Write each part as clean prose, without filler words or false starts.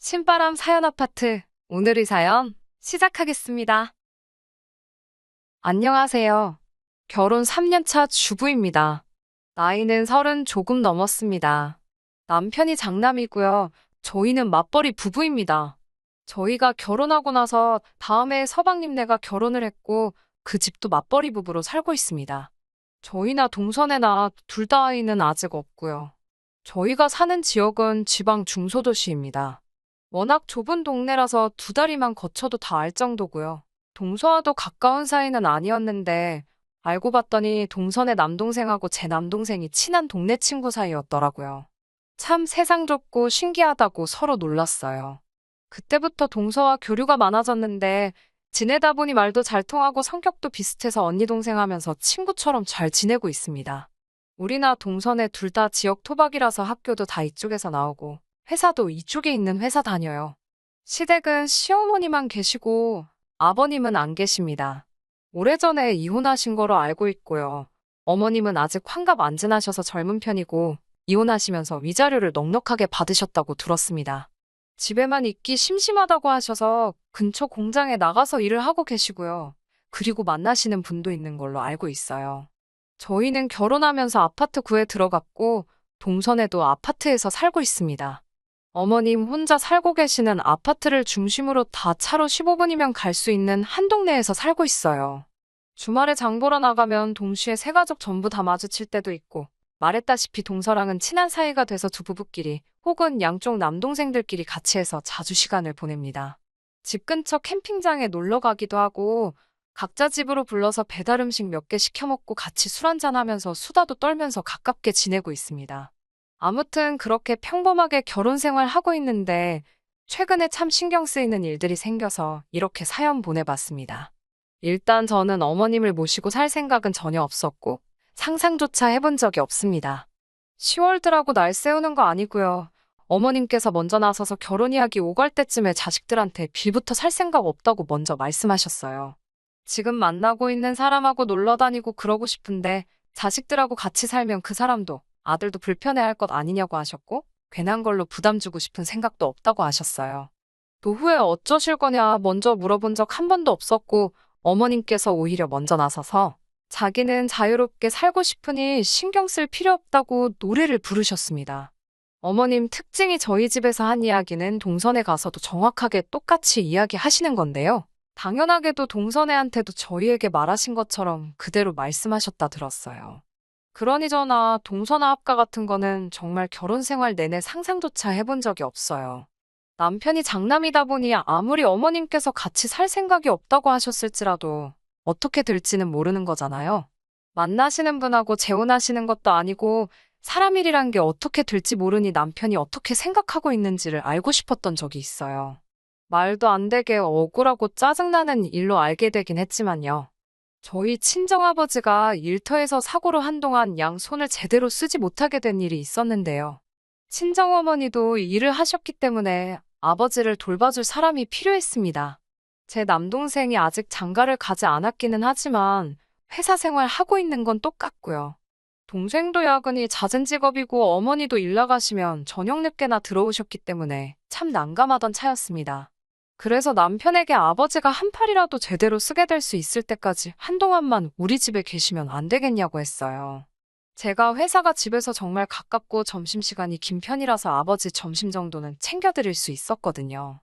신바람 사연 아파트. 오늘의 사연 시작하겠습니다. 안녕하세요. 결혼 3년차 주부입니다. 나이는 30 조금 넘었습니다. 남편이 장남이고요. 저희는 맞벌이 부부입니다. 저희가 결혼하고 나서 다음에 서방님네가 결혼을 했고 그 집도 맞벌이 부부로 살고 있습니다. 저희나 동선애나 둘 다 아이는 아직 없고요. 저희가 사는 지역은 지방 중소도시입니다. 워낙 좁은 동네라서 2다리만 거쳐도 다 알 정도고요. 동서와도 가까운 사이는 아니었는데 알고 봤더니 동선의 남동생하고 제 남동생이 친한 동네 친구 사이였더라고요. 참 세상 좁고 신기하다고 서로 놀랐어요. 그때부터 동서와 교류가 많아졌는데 지내다 보니 말도 잘 통하고 성격도 비슷해서 언니 동생 하면서 친구처럼 잘 지내고 있습니다. 우리나 동선에 둘 다 지역 토박이라서 학교도 다 이쪽에서 나오고 회사도 이쪽에 있는 회사 다녀요. 시댁은 시어머니만 계시고 아버님은 안 계십니다. 오래전에 이혼하신 거로 알고 있고요. 어머님은 아직 환갑 안 지나셔서 젊은 편이고 이혼하시면서 위자료를 넉넉하게 받으셨다고 들었습니다. 집에만 있기 심심하다고 하셔서 근처 공장에 나가서 일을 하고 계시고요. 그리고 만나시는 분도 있는 걸로 알고 있어요. 저희는 결혼하면서 아파트 구에 들어갔고 동선에도 아파트에서 살고 있습니다. 어머님 혼자 살고 계시는 아파트를 중심으로 다 차로 15분이면 갈 수 있는 한 동네에서 살고 있어요. 주말에 장 보러 나가면 동시에 세 가족 전부 다 마주칠 때도 있고 말했다시피 동서랑은 친한 사이가 돼서 두 부부끼리 혹은 양쪽 남동생들끼리 같이 해서 자주 시간을 보냅니다. 집 근처 캠핑장에 놀러 가기도 하고 각자 집으로 불러서 배달 음식 몇 개 시켜 먹고 같이 술 한잔 하면서 수다도 떨면서 가깝게 지내고 있습니다. 아무튼 그렇게 평범하게 결혼 생활 하고 있는데 최근에 참 신경 쓰이는 일들이 생겨서 이렇게 사연 보내봤습니다. 일단 저는 어머님을 모시고 살 생각은 전혀 없었고 상상조차 해본 적이 없습니다. 10월드라고 날 세우는 거 아니고요. 어머님께서 먼저 나서서 결혼 이야기 오갈 때쯤에 자식들한테 빌부터 살 생각 없다고 먼저 말씀하셨어요. 지금 만나고 있는 사람하고 놀러 다니고 그러고 싶은데 자식들하고 같이 살면 그 사람도 아들도 불편해할 것 아니냐고 하셨고 괜한 걸로 부담 주고 싶은 생각도 없다고 하셨어요. 노후에 어쩌실 거냐 먼저 물어본 적 한 번도 없었고 어머님께서 오히려 먼저 나서서 자기는 자유롭게 살고 싶으니 신경 쓸 필요 없다고 노래를 부르셨습니다. 어머님 특징이 저희 집에서 한 이야기는 동선에 가서도 정확하게 똑같이 이야기하시는 건데요. 당연하게도 동선애한테도 저희에게 말하신 것처럼 그대로 말씀하셨다 들었어요. 그러니저나 동서나 합가 같은 거는 정말 결혼 생활 내내 상상조차 해본 적이 없어요. 남편이 장남이다 보니 아무리 어머님께서 같이 살 생각이 없다고 하셨을지라도 어떻게 될지는 모르는 거잖아요. 만나시는 분하고 재혼하시는 것도 아니고 사람 일이란 게 어떻게 될지 모르니 남편이 어떻게 생각하고 있는지를 알고 싶었던 적이 있어요. 말도 안 되게 억울하고 짜증나는 일로 알게 되긴 했지만요. 저희 친정아버지가 일터에서 사고로 한동안 양 손을 제대로 쓰지 못하게 된 일이 있었는데요. 친정어머니도 일을 하셨기 때문에 아버지를 돌봐줄 사람이 필요했습니다. 제 남동생이 아직 장가를 가지 않았기는 하지만 회사 생활 하고 있는 건 똑같고요. 동생도 야근이 잦은 직업이고 어머니도 일 나가시면 저녁 늦게나 들어오셨기 때문에 참 난감하던 차였습니다. 그래서 남편에게 아버지가 한 팔이라도 제대로 쓰게 될 수 있을 때까지 한동안만 우리 집에 계시면 안 되겠냐고 했어요. 제가 회사가 집에서 정말 가깝고 점심시간이 긴 편이라서 아버지 점심 정도는 챙겨드릴 수 있었거든요.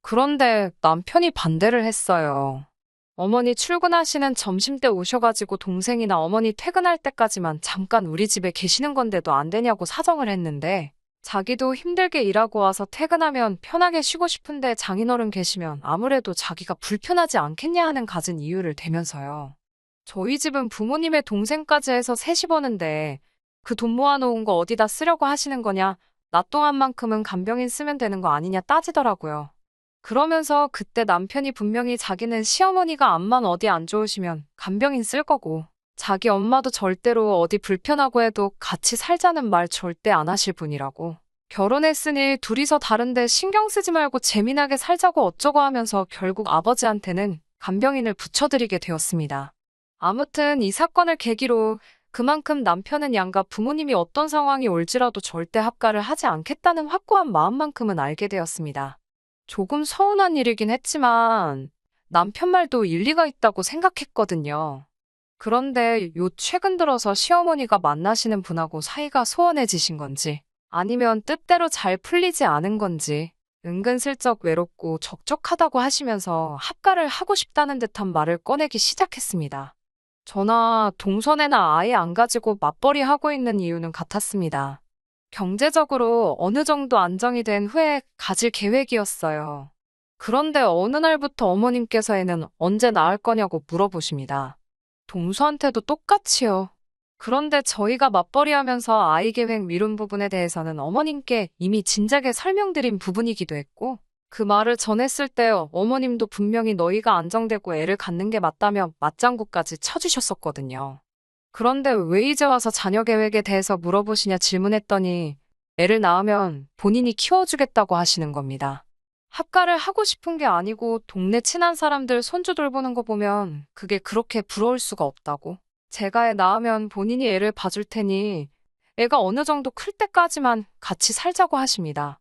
그런데 남편이 반대를 했어요. 어머니 출근하시는 점심때 오셔가지고 동생이나 어머니 퇴근할 때까지만 잠깐 우리 집에 계시는 건데도 안 되냐고 사정을 했는데 자기도 힘들게 일하고 와서 퇴근하면 편하게 쉬고 싶은데 장인어른 계시면 아무래도 자기가 불편하지 않겠냐 하는 갖은 이유를 대면서요. 저희 집은 부모님의 동생까지 해서 셋이 버는데 그 돈 모아놓은 거 어디다 쓰려고 하시는 거냐, 나 동안만큼은 간병인 쓰면 되는 거 아니냐 따지더라고요. 그러면서 그때 남편이 분명히 자기는 시어머니가 암만 어디 안 좋으시면 간병인 쓸 거고 자기 엄마도 절대로 어디 불편하고 해도 같이 살자는 말 절대 안 하실 분이라고. 결혼했으니 둘이서 다른데 신경 쓰지 말고 재미나게 살자고 어쩌고 하면서 결국 아버지한테는 간병인을 붙여드리게 되었습니다. 아무튼 이 사건을 계기로 그만큼 남편은 양가 부모님이 어떤 상황이 올지라도 절대 합가를 하지 않겠다는 확고한 마음만큼은 알게 되었습니다. 조금 서운한 일이긴 했지만 남편 말도 일리가 있다고 생각했거든요. 그런데 요 최근 들어서 시어머니가 만나시는 분하고 사이가 소원해지신 건지 아니면 뜻대로 잘 풀리지 않은 건지 은근슬쩍 외롭고 적적하다고 하시면서 합가를 하고 싶다는 듯한 말을 꺼내기 시작했습니다. 저나 동선애나 아예 안 가지고 맞벌이 하고 있는 이유는 같았습니다. 경제적으로 어느 정도 안정이 된 후에 가질 계획이었어요. 그런데 어느 날부터 어머님께서 애는 언제 낳을 거냐고 물어보십니다. 동서한테도 똑같이요. 그런데 저희가 맞벌이 하면서 아이 계획 미룬 부분에 대해서는 어머님께 이미 진작에 설명드린 부분이기도 했고, 그 말을 전했을 때 어머님도 분명히 너희가 안정되고 애를 갖는 게 맞다며 맞장구까지 쳐주셨었거든요. 그런데 왜 이제 와서 자녀 계획에 대해서 물어보시냐 질문했더니 애를 낳으면 본인이 키워주겠다고 하시는 겁니다. 합가를 하고 싶은 게 아니고 동네 친한 사람들 손주 돌보는 거 보면 그게 그렇게 부러울 수가 없다고. 제가 애 낳으면 본인이 애를 봐줄 테니 애가 어느 정도 클 때까지만 같이 살자고 하십니다.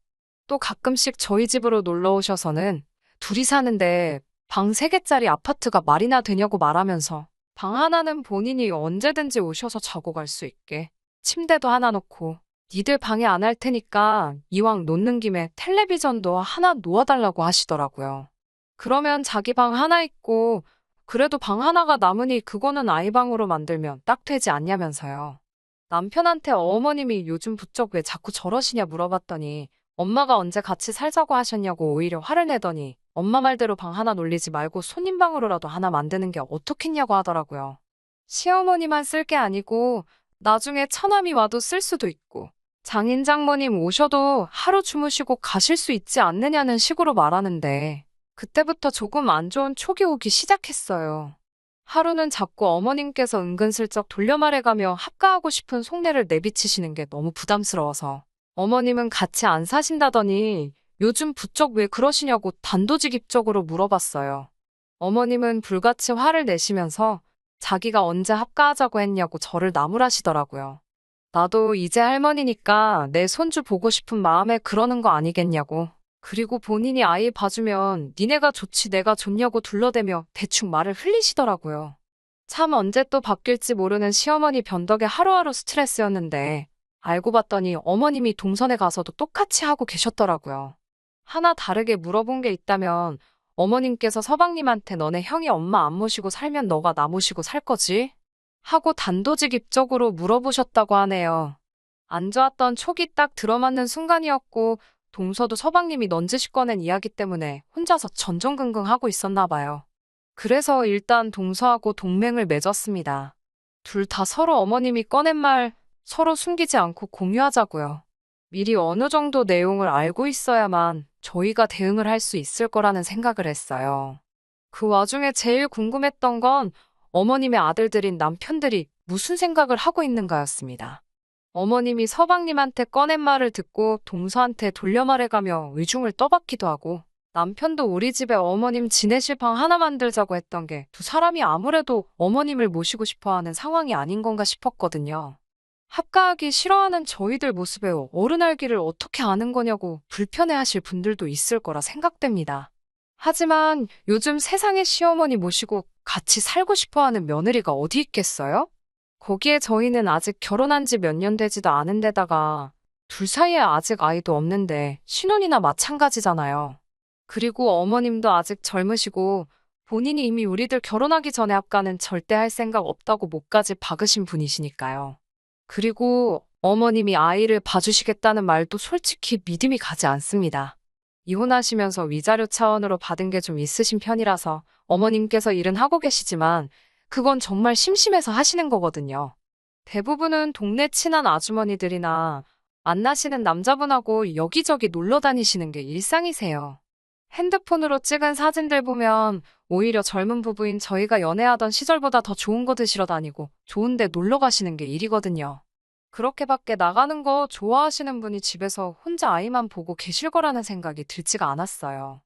또 가끔씩 저희 집으로 놀러 오셔서는 둘이 사는데 방 3개짜리 아파트가 말이나 되냐고 말하면서 방 하나는 본인이 언제든지 오셔서 자고 갈 수 있게 침대도 하나 놓고 니들 방에 안 할 테니까 이왕 놓는 김에 텔레비전도 하나 놓아달라고 하시더라고요. 그러면 자기 방 하나 있고 그래도 방 하나가 남으니 그거는 아이 방으로 만들면 딱 되지 않냐면서요. 남편한테 어머님이 요즘 부쩍 왜 자꾸 저러시냐 물어봤더니 엄마가 언제 같이 살자고 하셨냐고 오히려 화를 내더니 엄마 말대로 방 하나 놀리지 말고 손님 방으로라도 하나 만드는 게 어떻겠냐고 하더라고요. 시어머니만 쓸 게 아니고 나중에 처남이 와도 쓸 수도 있고 장인 장모님 오셔도 하루 주무시고 가실 수 있지 않느냐는 식으로 말하는데 그때부터 조금 안 좋은 촉이 오기 시작했어요. 하루는 자꾸 어머님께서 은근슬쩍 돌려 말해가며 합가하고 싶은 속내를 내비치시는 게 너무 부담스러워서 어머님은 같이 안 사신다더니 요즘 부쩍 왜 그러시냐고 단도직입적으로 물어봤어요. 어머님은 불같이 화를 내시면서 자기가 언제 합가하자고 했냐고 저를 나무라시더라고요. 나도 이제 할머니니까 내 손주 보고 싶은 마음에 그러는 거 아니겠냐고. 그리고 본인이 아이 봐주면 니네가 좋지 내가 좋냐고 둘러대며 대충 말을 흘리시더라고요. 참 언제 또 바뀔지 모르는 시어머니 변덕에 하루하루 스트레스였는데 알고 봤더니 어머님이 동선에 가서도 똑같이 하고 계셨더라고요. 하나 다르게 물어본 게 있다면 어머님께서 서방님한테 너네 형이 엄마 안 모시고 살면 너가 나 모시고 살 거지? 하고 단도직입적으로 물어보셨다고 하네요. 안 좋았던 촉이 딱 들어맞는 순간이었고 동서도 서방님이 넌지시 꺼낸 이야기 때문에 혼자서 전전긍긍하고 있었나 봐요. 그래서 일단 동서하고 동맹을 맺었습니다. 둘 다 서로 어머님이 꺼낸 말 서로 숨기지 않고 공유하자고요. 미리 어느 정도 내용을 알고 있어야만 저희가 대응을 할 수 있을 거라는 생각을 했어요. 그 와중에 제일 궁금했던 건 어머님의 아들들인 남편들이 무슨 생각을 하고 있는가였습니다. 어머님이 서방님한테 꺼낸 말을 듣고 동서한테 돌려 말해가며 의중을 떠받기도 하고 남편도 우리 집에 어머님 지내실 방 하나 만들자고 했던 게 두 사람이 아무래도 어머님을 모시고 싶어하는 상황이 아닌 건가 싶었거든요. 합가하기 싫어하는 저희들 모습에 어른 알기를 어떻게 아는 거냐고 불편해하실 분들도 있을 거라 생각됩니다. 하지만 요즘 세상에 시어머니 모시고 같이 살고 싶어하는 며느리가 어디 있겠어요? 거기에 저희는 아직 결혼한 지 몇 년 되지도 않은 데다가 둘 사이에 아직 아이도 없는데 신혼이나 마찬가지잖아요. 그리고 어머님도 아직 젊으시고 본인이 이미 우리들 결혼하기 전에 합가는 절대 할 생각 없다고 목까지 박으신 분이시니까요. 그리고 어머님이 아이를 봐주시겠다는 말도 솔직히 믿음이 가지 않습니다. 이혼하시면서 위자료 차원으로 받은 게 좀 있으신 편이라서 어머님께서 일은 하고 계시지만 그건 정말 심심해서 하시는 거거든요. 대부분은 동네 친한 아주머니들이나 만나시는 남자분하고 여기저기 놀러 다니시는 게 일상이세요. 핸드폰으로 찍은 사진들 보면 오히려 젊은 부부인 저희가 연애하던 시절보다 더 좋은 거 드시러 다니고 좋은데 놀러 가시는 게 일이거든요. 그렇게 밖에 나가는 거 좋아하시는 분이 집에서 혼자 아이만 보고 계실 거라는 생각이 들지가 않았어요.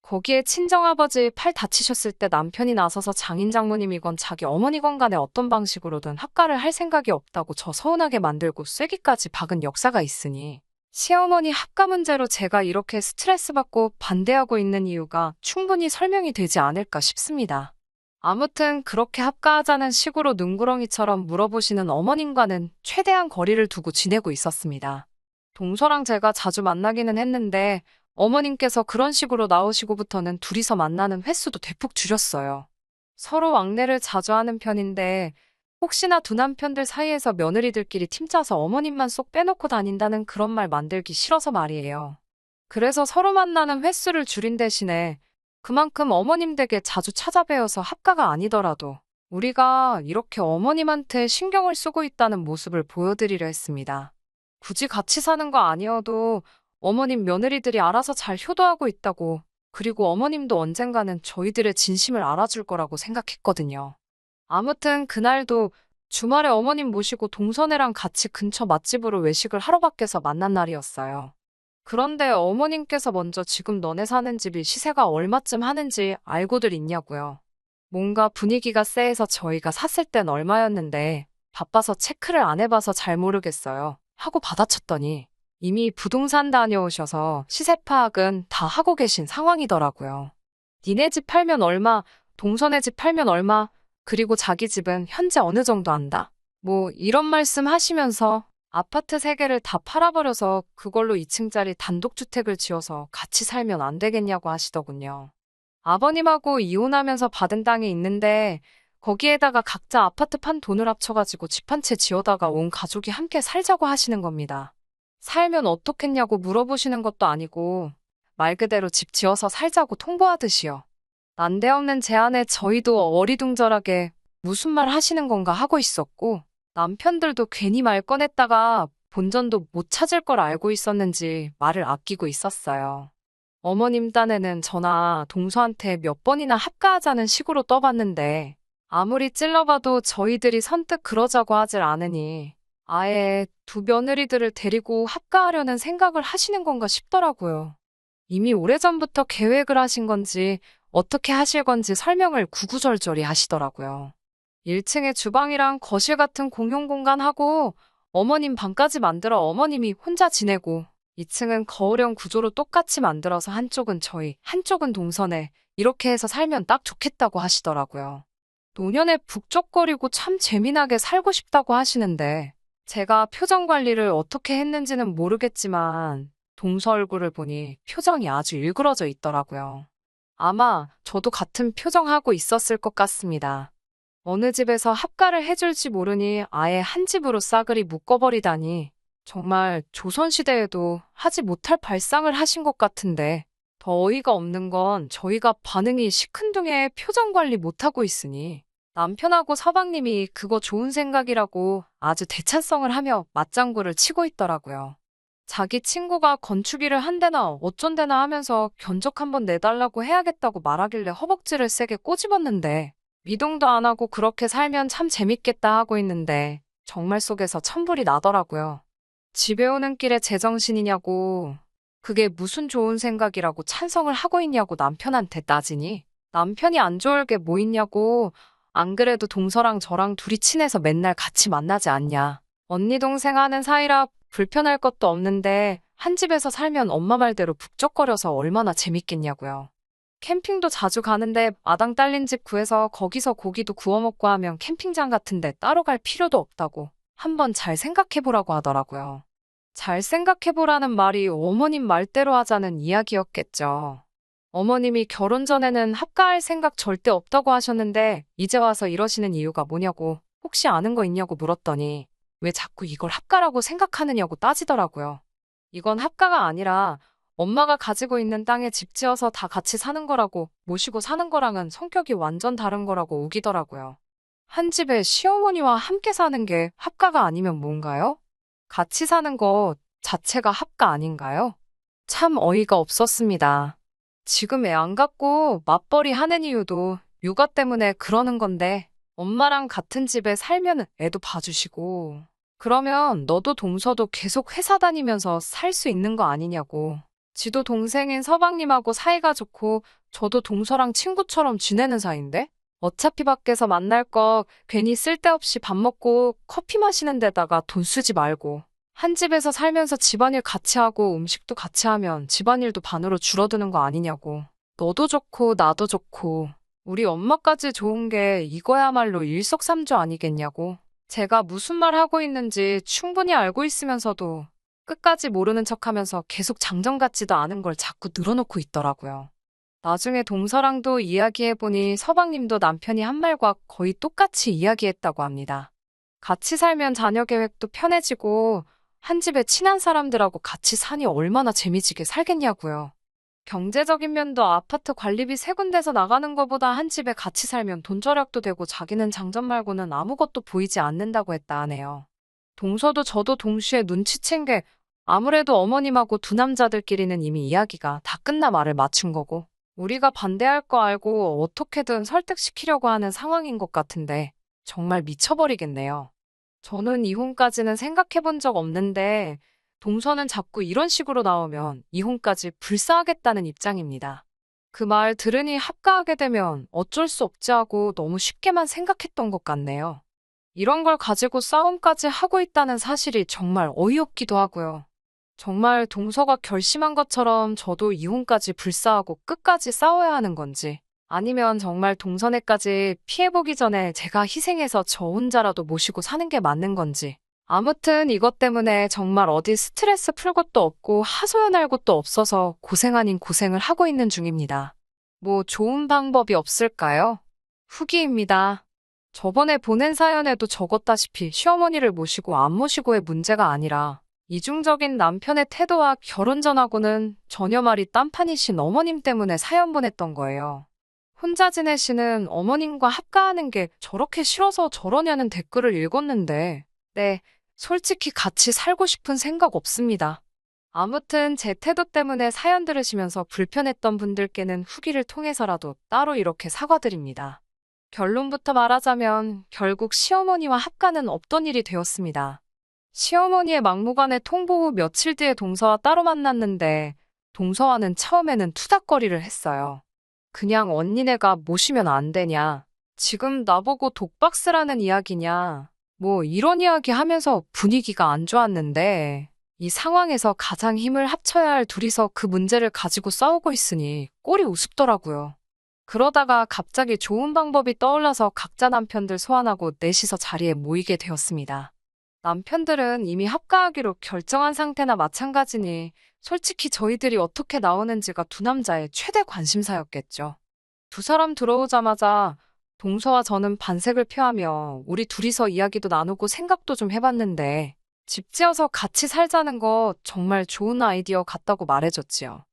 거기에 친정아버지 팔 다치셨을 때 남편이 나서서 장인 장모님이건 자기 어머니건 간에 어떤 방식으로든 합가를 할 생각이 없다고 저 서운하게 만들고 쐐기까지 박은 역사가 있으니 시어머니 합가 문제로 제가 이렇게 스트레스 받고 반대하고 있는 이유가 충분히 설명이 되지 않을까 싶습니다. 아무튼 그렇게 합가하자는 식으로 눈구렁이처럼 물어보시는 어머님과는 최대한 거리를 두고 지내고 있었습니다. 동서랑 제가 자주 만나기는 했는데 어머님께서 그런 식으로 나오시고부터는 둘이서 만나는 횟수도 대폭 줄였어요. 서로 왕래를 자주 하는 편인데 혹시나 두 남편들 사이에서 며느리들끼리 팀 짜서 어머님만 쏙 빼놓고 다닌다는 그런 말 만들기 싫어서 말이에요. 그래서 서로 만나는 횟수를 줄인 대신에 그만큼 어머님 댁에 자주 찾아뵈어서 합가가 아니더라도 우리가 이렇게 어머님한테 신경을 쓰고 있다는 모습을 보여드리려 했습니다. 굳이 같이 사는 거 아니어도 어머님 며느리들이 알아서 잘 효도하고 있다고, 그리고 어머님도 언젠가는 저희들의 진심을 알아줄 거라고 생각했거든요. 아무튼 그날도 주말에 어머님 모시고 동서네랑 같이 근처 맛집으로 외식을 하러 밖에서 만난 날이었어요. 그런데 어머님께서 먼저 지금 너네 사는 집이 시세가 얼마쯤 하는지 알고들 있냐고요. 뭔가 분위기가 쎄해서 저희가 샀을 땐 얼마였는데 바빠서 체크를 안 해봐서 잘 모르겠어요 하고 받아쳤더니 이미 부동산 다녀오셔서 시세 파악은 다 하고 계신 상황이더라고요. 니네 집 팔면 얼마, 동서네 집 팔면 얼마, 그리고 자기 집은 현재 어느 정도 한다. 뭐 이런 말씀 하시면서 아파트 3개를 다 팔아버려서 그걸로 2층짜리 단독주택을 지어서 같이 살면 안 되겠냐고 하시더군요. 아버님하고 이혼하면서 받은 땅이 있는데 거기에다가 각자 아파트 판 돈을 합쳐가지고 집 한 채 지어다가 온 가족이 함께 살자고 하시는 겁니다. 살면 어떻겠냐고 물어보시는 것도 아니고 말 그대로 집 지어서 살자고 통보하듯이요. 난데없는 제안에 저희도 어리둥절하게 무슨 말 하시는 건가 하고 있었고 남편들도 괜히 말 꺼냈다가 본전도 못 찾을 걸 알고 있었는지 말을 아끼고 있었어요. 어머님 딴에는 저나 동서한테 몇 번이나 합가하자는 식으로 떠봤는데 아무리 찔러봐도 저희들이 선뜻 그러자고 하질 않으니 아예 두 며느리들을 데리고 합가하려는 생각을 하시는 건가 싶더라고요. 이미 오래전부터 계획을 하신 건지 어떻게 하실 건지 설명을 구구절절히 하시더라고요. 1층에 주방이랑 거실 같은 공용 공간하고 어머님 방까지 만들어 어머님이 혼자 지내고 2층은 거울형 구조로 똑같이 만들어서 한쪽은 저희, 한쪽은 동서네 이렇게 해서 살면 딱 좋겠다고 하시더라고요. 노년에 북적거리고 참 재미나게 살고 싶다고 하시는데 제가 표정 관리를 어떻게 했는지는 모르겠지만 동서 얼굴을 보니 표정이 아주 일그러져 있더라고요. 아마 저도 같은 표정하고 있었을 것 같습니다. 어느 집에서 합가를 해줄지 모르니 아예 한 집으로 싸그리 묶어버리다니 정말 조선시대에도 하지 못할 발상을 하신 것 같은데 더 어이가 없는 건 저희가 반응이 시큰둥해 표정 관리 못하고 있으니 남편하고 서방님이 그거 좋은 생각이라고 아주 대찬성을 하며 맞장구를 치고 있더라고요. 자기 친구가 건축일을 한대나 어쩐대나 하면서 견적 한번 내달라고 해야겠다고 말하길래 허벅지를 세게 꼬집었는데 미동도 안 하고 그렇게 살면 참 재밌겠다 하고 있는데 정말 속에서 천불이 나더라고요. 집에 오는 길에 제정신이냐고 그게 무슨 좋은 생각이라고 찬성을 하고 있냐고 남편한테 따지니 남편이 안 좋을 게 뭐 있냐고 안 그래도 동서랑 저랑 둘이 친해서 맨날 같이 만나지 않냐. 언니 동생 하는 사이라 불편할 것도 없는데 한 집에서 살면 엄마 말대로 북적거려서 얼마나 재밌겠냐고요. 캠핑도 자주 가는데 마당 딸린 집 구해서 거기서 고기도 구워 먹고 하면 캠핑장 같은데 따로 갈 필요도 없다고 한번 잘 생각해보라고 하더라고요. 잘 생각해보라는 말이 어머님 말대로 하자는 이야기였겠죠. 어머님이 결혼 전에는 합가할 생각 절대 없다고 하셨는데 이제 와서 이러시는 이유가 뭐냐고 혹시 아는 거 있냐고 물었더니 왜 자꾸 이걸 합가라고 생각하느냐고 따지더라고요. 이건 합가가 아니라 엄마가 가지고 있는 땅에 집 지어서 다 같이 사는 거라고 모시고 사는 거랑은 성격이 완전 다른 거라고 우기더라고요. 한 집에 시어머니와 함께 사는 게 합가가 아니면 뭔가요? 같이 사는 것 자체가 합가 아닌가요? 참 어이가 없었습니다. 지금 애 안 갖고 맞벌이 하는 이유도 육아 때문에 그러는 건데 엄마랑 같은 집에 살면 애도 봐주시고 그러면 너도 동서도 계속 회사 다니면서 살 수 있는 거 아니냐고. 지도 동생인 서방님하고 사이가 좋고 저도 동서랑 친구처럼 지내는 사이인데 어차피 밖에서 만날 거 괜히 쓸데없이 밥 먹고 커피 마시는 데다가 돈 쓰지 말고 한 집에서 살면서 집안일 같이 하고 음식도 같이 하면 집안일도 반으로 줄어드는 거 아니냐고. 너도 좋고 나도 좋고 우리 엄마까지 좋은 게 이거야말로 일석삼조 아니겠냐고. 제가 무슨 말 하고 있는지 충분히 알고 있으면서도 끝까지 모르는 척하면서 계속 장정 같지도 않은 걸 자꾸 늘어놓고 있더라고요. 나중에 동서랑도 이야기해보니 서방님도 남편이 한 말과 거의 똑같이 이야기했다고 합니다. 같이 살면 자녀 계획도 편해지고 한 집에 친한 사람들하고 같이 사니 얼마나 재미지게 살겠냐고요. 경제적인 면도 아파트 관리비 세 군데서 나가는 것보다 한 집에 같이 살면 돈 절약도 되고 자기는 장점 말고는 아무것도 보이지 않는다고 했다 하네요. 동서도 저도 동시에 눈치챈 게 아무래도 어머님하고 두 남자들끼리는 이미 이야기가 다 끝나 말을 맞춘 거고 우리가 반대할 거 알고 어떻게든 설득시키려고 하는 상황인 것 같은데 정말 미쳐버리겠네요. 저는 이혼까지는 생각해 본 적 없는데 동서는 자꾸 이런 식으로 나오면 이혼까지 불사하겠다는 입장입니다. 그 말 들으니 합가하게 되면 어쩔 수 없지 하고 너무 쉽게만 생각했던 것 같네요. 이런 걸 가지고 싸움까지 하고 있다는 사실이 정말 어이없기도 하고요. 정말 동서가 결심한 것처럼 저도 이혼까지 불사하고 끝까지 싸워야 하는 건지 아니면 정말 동선애까지 피해보기 전에 제가 희생해서 저 혼자라도 모시고 사는 게 맞는 건지 아무튼 이것 때문에 정말 어디 스트레스 풀 것도 없고 하소연할 곳도 없어서 고생 아닌 고생을 하고 있는 중입니다. 뭐 좋은 방법이 없을까요? 후기입니다. 저번에 보낸 사연에도 적었다시피 시어머니를 모시고 안 모시고의 문제가 아니라 이중적인 남편의 태도와 결혼 전하고는 전혀 말이 딴판이신 어머님 때문에 사연 보냈던 거예요. 혼자 지내시는 어머님과 합가하는 게 저렇게 싫어서 저러냐는 댓글을 읽었는데 네, 솔직히 같이 살고 싶은 생각 없습니다. 아무튼 제 태도 때문에 사연 들으시면서 불편했던 분들께는 후기를 통해서라도 따로 이렇게 사과드립니다. 결론부터 말하자면 결국 시어머니와 합가는 없던 일이 되었습니다. 시어머니의 막무가내 통보 후 며칠 뒤에 동서와 따로 만났는데 동서와는 처음에는 투닥거리를 했어요. 그냥 언니네가 모시면 안 되냐. 지금 나보고 독박스라는 이야기냐. 뭐 이런 이야기 하면서 분위기가 안 좋았는데 이 상황에서 가장 힘을 합쳐야 할 둘이서 그 문제를 가지고 싸우고 있으니 꼴이 우습더라고요. 그러다가 갑자기 좋은 방법이 떠올라서 각자 남편들 소환하고 넷이서 자리에 모이게 되었습니다. 남편들은 이미 합가하기로 결정한 상태나 마찬가지니 솔직히 저희들이 어떻게 나오는지가 두 남자의 최대 관심사였겠죠. 두 사람 들어오자마자 동서와 저는 반색을 표하며 우리 둘이서 이야기도 나누고 생각도 좀 해봤는데 집 지어서 같이 살자는 거 정말 좋은 아이디어 같다고 말해줬지요.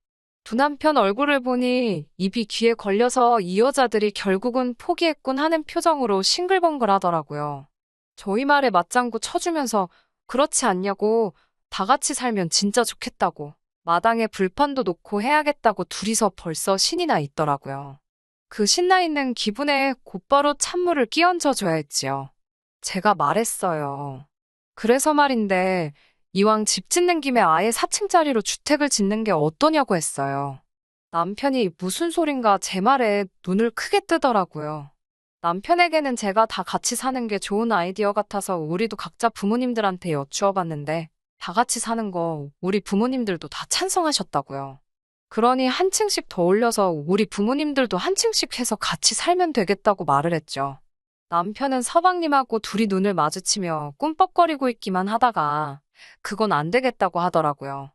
두 남편 얼굴을 보니 입이 귀에 걸려서 이 여자들이 결국은 포기했군 하는 표정으로 싱글벙글 하더라고요. 저희 말에 맞장구 쳐주면서 그렇지 않냐고 다 같이 살면 진짜 좋겠다고 마당에 불판도 놓고 해야겠다고 둘이서 벌써 신이 나 있더라고요. 그 신나 있는 기분에 곧바로 찬물을 끼얹어줘야 했지요. 제가 말했어요. 그래서 말인데 이왕 집 짓는 김에 아예 4층짜리로 주택을 짓는 게 어떠냐고 했어요. 남편이 무슨 소린가 제 말에 눈을 크게 뜨더라고요. 남편에게는 제가 다 같이 사는 게 좋은 아이디어 같아서 우리도 각자 부모님들한테 여쭈어봤는데 다 같이 사는 거 우리 부모님들도 다 찬성하셨다고요. 그러니 한 층씩 더 올려서 우리 부모님들도 한 층씩 해서 같이 살면 되겠다고 말을 했죠. 남편은 서방님하고 둘이 눈을 마주치며 꿈뻑거리고 있기만 하다가 그건 안 되겠다고 하더라고요.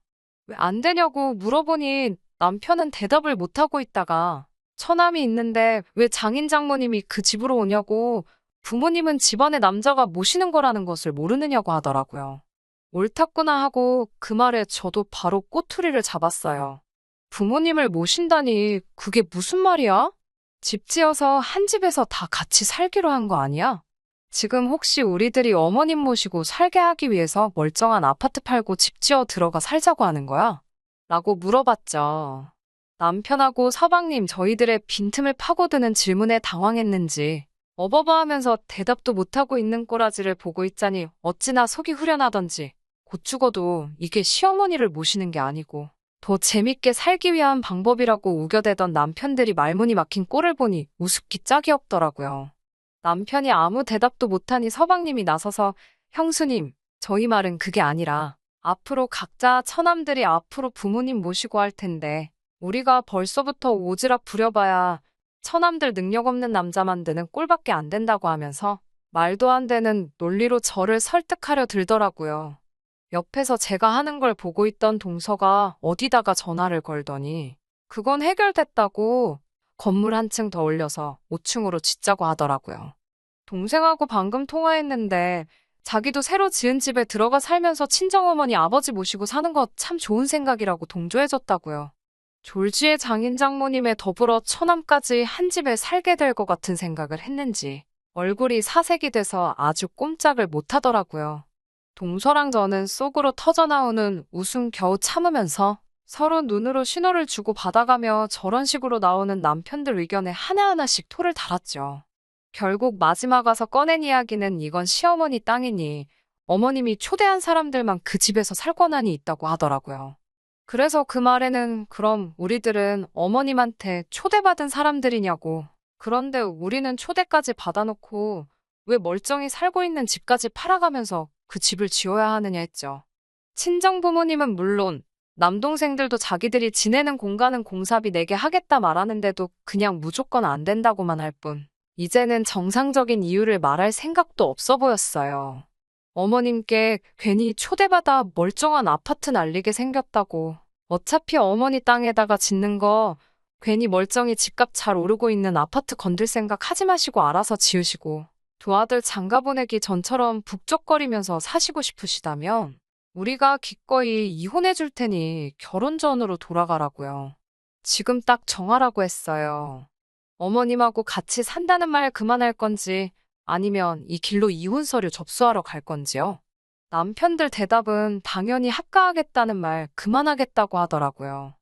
왜 안 되냐고 물어보니 남편은 대답을 못하고 있다가 처남이 있는데 왜 장인 장모님이 그 집으로 오냐고 부모님은 집안에 남자가 모시는 거라는 것을 모르느냐고 하더라고요. 옳았구나 하고 그 말에 저도 바로 꼬투리를 잡았어요. 부모님을 모신다니 그게 무슨 말이야? 집 지어서 한 집에서 다 같이 살기로 한 거 아니야? 지금 혹시 우리들이 어머님 모시고 살게 하기 위해서 멀쩡한 아파트 팔고 집 지어 들어가 살자고 하는 거야? 라고 물어봤죠. 남편하고 서방님 저희들의 빈틈을 파고드는 질문에 당황했는지 어버버하면서 대답도 못하고 있는 꼬라지를 보고 있자니 어찌나 속이 후련하던지 곧 죽어도 이게 시어머니를 모시는 게 아니고 더 재밌게 살기 위한 방법이라고 우겨대던 남편들이 말문이 막힌 꼴을 보니 우습기 짝이 없더라고요. 남편이 아무 대답도 못하니 서방님이 나서서 형수님, 저희 말은 그게 아니라 앞으로 각자 처남들이 앞으로 부모님 모시고 할 텐데 우리가 벌써부터 오지랖 부려봐야 처남들 능력 없는 남자 만드는 꼴밖에 안 된다고 하면서 말도 안 되는 논리로 저를 설득하려 들더라고요. 옆에서 제가 하는 걸 보고 있던 동서가 어디다가 전화를 걸더니 그건 해결됐다고 건물 한 층 더 올려서 5층으로 짓자고 하더라고요. 동생하고 방금 통화했는데 자기도 새로 지은 집에 들어가 살면서 친정어머니 아버지 모시고 사는 거 참 좋은 생각이라고 동조해줬다고요. 졸지의 장인 장모님에 더불어 처남까지 한 집에 살게 될 것 같은 생각을 했는지 얼굴이 사색이 돼서 아주 꼼짝을 못 하더라고요. 동서랑 저는 속으로 터져나오는 웃음 겨우 참으면서 서로 눈으로 신호를 주고 받아가며 저런 식으로 나오는 남편들 의견에 하나하나씩 토를 달았죠. 결국 마지막 와서 꺼낸 이야기는 이건 시어머니 땅이니 어머님이 초대한 사람들만 그 집에서 살 권한이 있다고 하더라고요. 그래서 그 말에는 그럼 우리들은 어머님한테 초대받은 사람들이냐고. 그런데 우리는 초대까지 받아놓고 왜 멀쩡히 살고 있는 집까지 팔아가면서 그 집을 지어야 하느냐 했죠. 친정 부모님은 물론 남동생들도 자기들이 지내는 공간은 공사비 내게 하겠다 말하는데도 그냥 무조건 안 된다고만 할 뿐. 이제는 정상적인 이유를 말할 생각도 없어 보였어요. 어머님께 괜히 초대받아 멀쩡한 아파트 날리게 생겼다고. 어차피 어머니 땅에다가 짓는 거 괜히 멀쩡히 집값 잘 오르고 있는 아파트 건들 생각 하지 마시고 알아서 지으시고 두 아들 장가 보내기 전처럼 북적거리면서 사시고 싶으시다면 우리가 기꺼이 이혼해 줄 테니 결혼 전으로 돌아가라고요. 지금 딱 정하라고 했어요. 어머님하고 같이 산다는 말 그만할 건지 아니면 이 길로 이혼 서류 접수하러 갈 건지요. 남편들 대답은 당연히 합가하겠다는 말 그만하겠다고 하더라고요.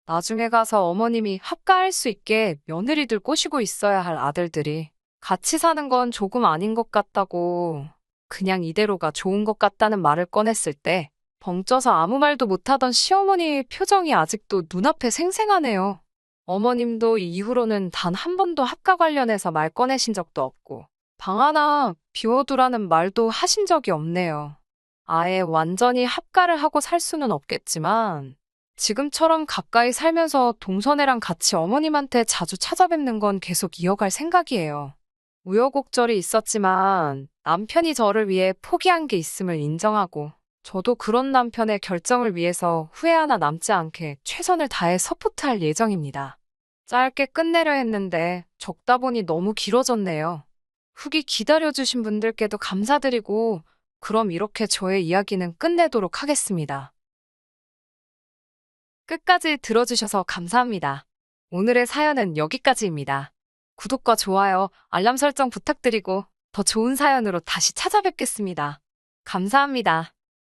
나중에 가서 어머님이 합가할 수 있게 며느리들 꼬시고 있어야 할 아들들이 같이 사는 건 조금 아닌 것 같다고 그냥 이대로가 좋은 것 같다는 말을 꺼냈을 때 벙쪄서 아무 말도 못하던 시어머니의 표정이 아직도 눈앞에 생생하네요. 어머님도 이후로는 단 한 번도 합가 관련해서 말 꺼내신 적도 없고 방 하나 비워두라는 말도 하신 적이 없네요. 아예 완전히 합가를 하고 살 수는 없겠지만 지금처럼 가까이 살면서 동서네랑 같이 어머님한테 자주 찾아뵙는 건 계속 이어갈 생각이에요. 우여곡절이 있었지만 남편이 저를 위해 포기한 게 있음을 인정하고 저도 그런 남편의 결정을 위해서 후회 하나 남지 않게 최선을 다해 서포트할 예정입니다. 짧게 끝내려 했는데 적다 보니 너무 길어졌네요. 후기 기다려주신 분들께도 감사드리고 그럼 이렇게 저의 이야기는 끝내도록 하겠습니다. 끝까지 들어주셔서 감사합니다. 오늘의 사연은 여기까지입니다. 구독과 좋아요, 알람 설정 부탁드리고 더 좋은 사연으로 다시 찾아뵙겠습니다. 감사합니다.